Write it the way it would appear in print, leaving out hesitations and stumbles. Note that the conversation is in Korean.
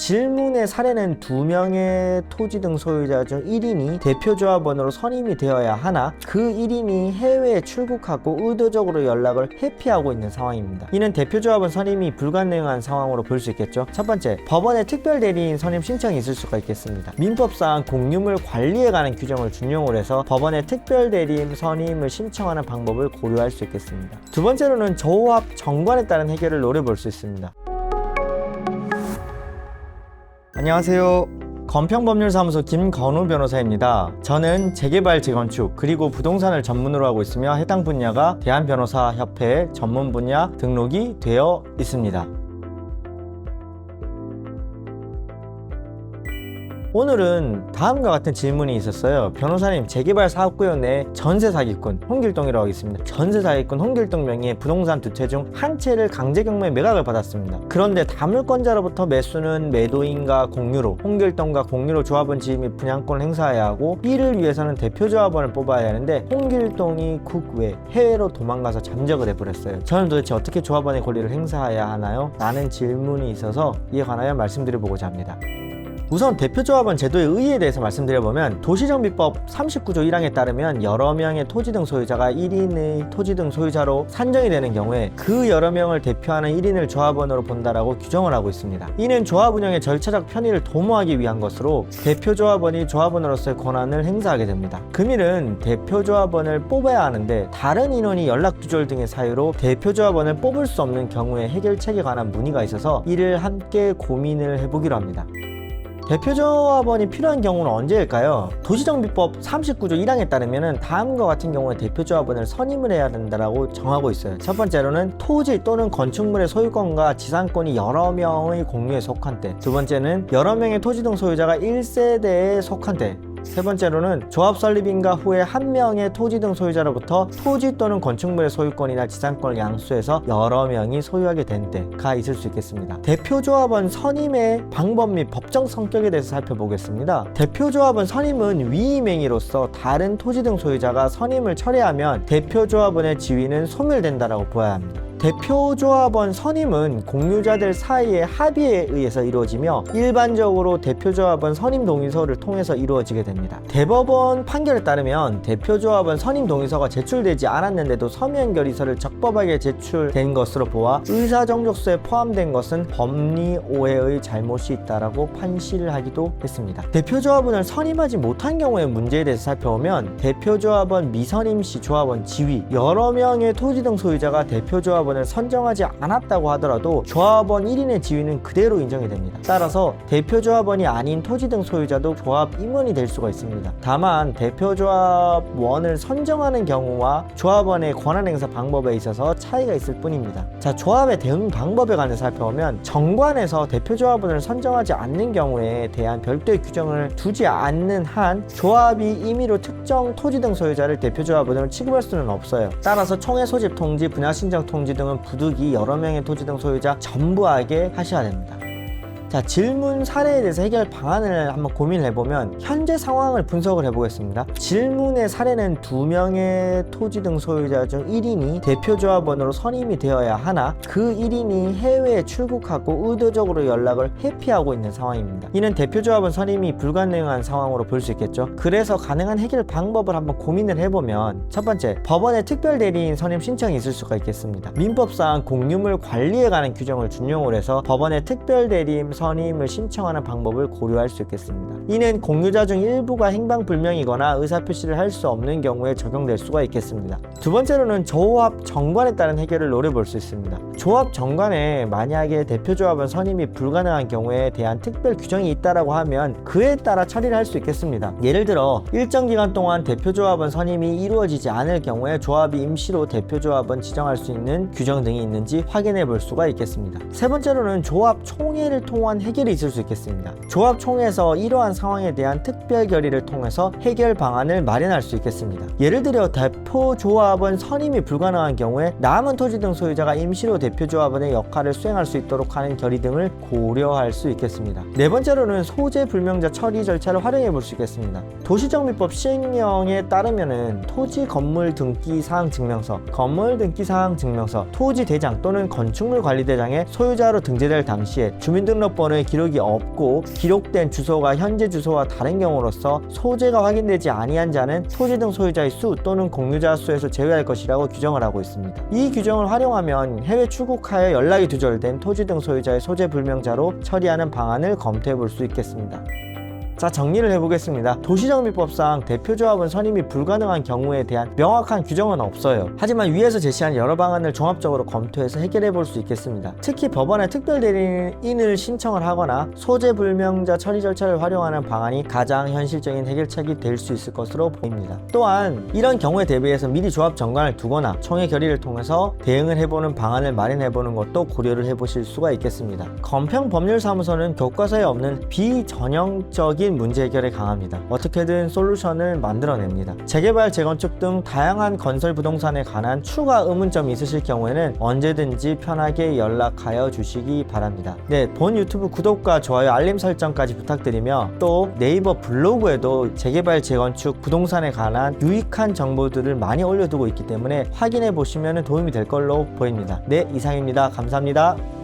질문의 사례는 2명의 토지 등 소유자 중 1인이 대표조합원으로 선임이 되어야 하나 그 1인이 해외에 출국하고 의도적으로 연락을 회피하고 있는 상황입니다. 이는 대표조합원 선임이 불가능한 상황으로 볼 수 있겠죠. 첫 번째, 법원에 특별대리인 선임 신청이 있을 수가 있겠습니다. 민법상 공유물 관리에 관한 규정을 준용을 해서 법원에 특별대리인 선임을 신청하는 방법을 고려할 수 있겠습니다. 두 번째로는 조합 정관에 따른 해결을 노려볼 수 있습니다. 안녕하세요. 건평법률사무소 김건우 변호사입니다. 저는 재개발, 재건축, 그리고 부동산을 전문으로 하고 있으며 해당 분야가 대한변호사협회 전문 분야 등록이 되어 있습니다. 오늘은 다음과 같은 질문이 있었어요. 변호사님, 재개발 사업구역 내 전세 사기꾼 홍길동이라고 하겠습니다. 전세 사기꾼 홍길동 명의의 부동산 2채 중 한 채를 강제경매 매각을 받았습니다. 그런데 다물권자로부터 매수는 매도인과 공유로, 홍길동과 공유로 조합원 지위 및 분양권을 행사해야 하고, 이를 위해서는 대표조합원을 뽑아야 하는데 홍길동이 국외 해외로 도망가서 잠적을 해버렸어요. 저는 도대체 어떻게 조합원의 권리를 행사해야 하나요? 라는 질문이 있어서 이에 관하여 말씀드려보고자 합니다. 우선 대표조합원 제도의 의의에 대해서 말씀드려보면, 도시정비법 39조 1항에 따르면 여러 명의 토지 등 소유자가 1인의 토지 등 소유자로 산정이 되는 경우에 그 여러 명을 대표하는 1인을 조합원으로 본다라고 규정을 하고 있습니다. 이는 조합 운영의 절차적 편의를 도모하기 위한 것으로 대표조합원이 조합원으로서의 권한을 행사하게 됩니다. 금일은 대표조합원을 뽑아야 하는데 다른 인원이 연락두절 등의 사유로 대표조합원을 뽑을 수 없는 경우에 해결책에 관한 문의가 있어서 이를 함께 고민을 해보기로 합니다. 대표조합원이 필요한 경우는 언제일까요? 도시정비법 39조 1항에 따르면 다음과 같은 경우에 대표조합원을 선임을 해야 된다고 정하고 있어요. 첫 번째로는 토지 또는 건축물의 소유권과 지상권이 여러 명의 공유에 속한 때, 두 번째는 여러 명의 토지 등 소유자가 1세대에 속한 때, 세 번째로는 조합 설립인가 후에 한 명의 토지 등 소유자로부터 토지 또는 건축물의 소유권이나 지상권을 양수해서 여러 명이 소유하게 된 때가 있을 수 있겠습니다. 대표조합원 선임의 방법 및 법정 성격에 대해서 살펴보겠습니다. 대표조합원 선임은 위임행위로서 다른 토지 등 소유자가 선임을 철회하면 대표조합원의 지위는 소멸된다라고 보아야 합니다. 대표조합원 선임은 공유자들 사이의 합의에 의해서 이루어지며 일반적으로 대표조합원 선임 동의서를 통해서 이루어지게 됩니다. 대법원 판결에 따르면 대표조합원 선임 동의서가 제출되지 않았는데도 서면 결의서를 적법하게 제출된 것으로 보아 의사정족서에 포함된 것은 법리 오해의 잘못이 있다라고 판시를 하기도 했습니다. 대표조합원을 선임하지 못한 경우의 문제에 대해서 살펴보면, 대표조합원 미선임 시 조합원 지위, 여러 명의 토지 등 소유자가 대표조합원을 선정하지 않았다고 하더라도 조합원 1인의 지위는 그대로 인정이 됩니다. 따라서 대표조합원이 아닌 토지 등 소유자도 조합 임원이 될 수가 있습니다. 다만 대표조합원을 선정하는 경우와 조합원의 권한 행사 방법에 있어서 차이가 있을 뿐입니다. 자, 조합의 대응 방법에 관해 살펴보면, 정관에서 대표조합원을 선정하지 않는 경우에 대한 별도의 규정을 두지 않는 한 조합이 임의로 특정 토지 등 소유자를 대표조합원으로 취급할 수는 없어요. 따라서 총회 소집 통지, 분야 신청 통지 등은 부득이 여러 명의 토지 등 소유자 전부하게 하셔야 됩니다. 자, 질문 사례에 대해서 해결 방안을 한번 고민해보면, 현재 상황을 분석을 해보겠습니다. 질문의 사례는 2명의 토지 등 소유자 중 1인이 대표조합원으로 선임이 되어야 하나 그 1인이 해외에 출국하고 의도적으로 연락을 회피하고 있는 상황입니다. 이는 대표조합원 선임이 불가능한 상황으로 볼 수 있겠죠. 그래서 가능한 해결 방법을 한번 고민을 해보면, 첫 번째, 법원에 특별대리인 선임 신청이 있을 수가 있겠습니다. 민법상 공유물 관리에 관한 규정을 준용을 해서 법원에 특별대리인 선임을 신청하는 방법을 고려할 수 있겠습니다. 이는 공유자 중 일부가 행방불명이거나 의사표시를 할 수 없는 경우에 적용될 수가 있겠습니다. 두 번째로는 조합 정관에 따른 해결을 노려볼 수 있습니다. 조합 정관에 만약에 대표조합원 선임이 불가능한 경우에 대한 특별 규정이 있다라고 하면 그에 따라 처리를 할 수 있겠습니다. 예를 들어 일정 기간 동안 대표조합원 선임이 이루어지지 않을 경우에 조합이 임시로 대표조합원 지정할 수 있는 규정 등이 있는지 확인해 볼 수가 있겠습니다. 세 번째로는 조합 총회를 통한 해결이 있을 수 있겠습니다. 조합 총회에서 이러한 상황에 대한 특별 결의를 통해서 해결 방안을 마련할 수 있겠습니다. 예를 들어 대표조합원 선임이 불가능한 경우에 남은 토지 등 소유자가 임시로 대표조합원의 역할을 수행할 수 있도록 하는 결의 등을 고려할 수 있겠습니다. 네 번째로는 소재 불명자 처리 절차를 활용해 볼 수 있겠습니다. 도시정비법 시행령에 따르면은 토지 건물 등기 사항 증명서, 건물 등기 사항 증명서, 토지 대장 또는 건축물 관리 대장에 소유자로 등재될 당시에 주민등록 전화번호의 기록이 없고 기록된 주소가 현재 주소와 다른 경우로서 소재가 확인되지 아니한 자는 토지 등 소유자의 수 또는 공유자 수에서 제외할 것이라고 규정을 하고 있습니다. 이 규정을 활용하면 해외 출국하여 연락이 두절된 토지 등 소유자의 소재 불명자로 처리하는 방안을 검토해 볼 수 있겠습니다. 자, 정리를 해보겠습니다. 도시정비법상 대표조합은 선임이 불가능한 경우에 대한 명확한 규정은 없어요. 하지만 위에서 제시한 여러 방안을 종합적으로 검토해서 해결해 볼 수 있겠습니다. 특히 법원에 특별대리인을 신청을 하거나 소재불명자 처리 절차를 활용하는 방안이 가장 현실적인 해결책이 될 수 있을 것으로 보입니다. 또한 이런 경우에 대비해서 미리 조합 정관을 두거나 총회 결의를 통해서 대응을 해보는 방안을 마련해보는 것도 고려를 해보실 수가 있겠습니다. 건평법률사무소는 교과서에 없는 비전형적인 문제 해결에 강합니다. 어떻게든 솔루션을 만들어냅니다. 재개발, 재건축 등 다양한 건설 부동산에 관한 추가 의문점이 있으실 경우에는 언제든지 편하게 연락하여 주시기 바랍니다. 네, 본 유튜브 구독과 좋아요, 알림 설정까지 부탁드리며 또 네이버 블로그에도 재개발, 재건축, 부동산에 관한 유익한 정보들을 많이 올려두고 있기 때문에 확인해 보시면 도움이 될 걸로 보입니다. 네, 이상입니다. 감사합니다.